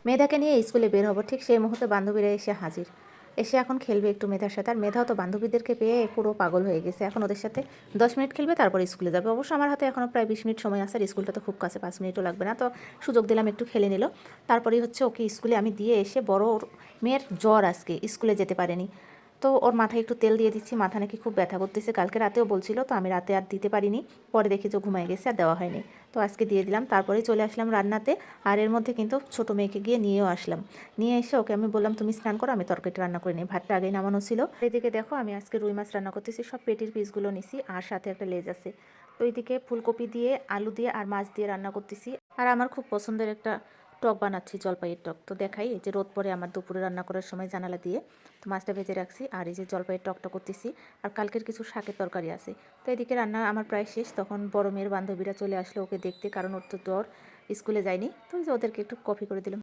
মেধাকে নিয়ে স্কুলে বের হবো, ঠিক সেই মুহূর্তে বান্ধবীরা এসে হাজির। এসে এখন খেলবে একটু মেধার সাথে। আর মেধাও তো বান্ধবীদেরকে পেয়ে পুরো পাগল হয়ে গেছে। এখন ওদের সাথে 10 মিনিট খেলবে, তারপর স্কুলে যাবে। অবশ্য আমার হাতে এখনও প্রায় 20 মিনিট সময় আছে, আর স্কুলটা তো খুব কাছে, 5 মিনিটও লাগবে না। তো সুযোগ দিলাম, একটু খেলে নিল। তারপরেই হচ্ছে ওকে স্কুলে আমি দিয়ে এসে, বড় ওর মেয়ের জ্বর, আজকে স্কুলে যেতে পারেনি। তো ওর মাথায় একটু তেল দিয়ে দিচ্ছি, মাথা নাকি খুব ব্যথা করতেছে। কালকে রাতেও বলছিল, তো আমি রাতে আর দিতে পারিনি। পরে দেখি যে ঘুমায় গেছে, আর দেওয়া হয়নি। তো আজকে দিয়ে দিলাম, তারপরেই চলে আসলাম রান্নাতে। আর এর মধ্যে কিন্তু ছোটো মেয়েকে গিয়ে নিয়েও আসলাম। নিয়ে এসে ওকে আমি বললাম, তুমি স্নান করো, আমি তরকারিটা রান্না করে নিই। ভাতটা আগেই নামানো ছিল। এদিকে দেখো, আমি আজকে রুই মাছ রান্না করতেছি। সব পেটির পিসগুলো নিছি, আর সাথে একটা লেজ আছে। তো এইদিকে ফুলকপি দিয়ে, আলু দিয়ে আর মাছ দিয়ে রান্না করতেছি। আর আমার খুব পছন্দের একটা টক বানাচ্ছি, জলপাইয়ের টক। তো দেখাই, এই যে রোদ পরে আমার দুপুরে রান্না করার সময় জানালা দিয়ে। তো মাছটা ভেজে রাখছি, আর এই যে জলপাইয়ের টকটা করতেছি। আর কালকের কিছু শাকের তরকারি আছে। তো এদিকে রান্না আমার প্রায় শেষ। তখন বড় মেয়ের বান্ধবীরা চলে আসলো ওকে দেখতে, কারণ ওর তো জ্বর, স্কুলে যায়নি। তো ওদেরকে একটু কফি করে দিলাম।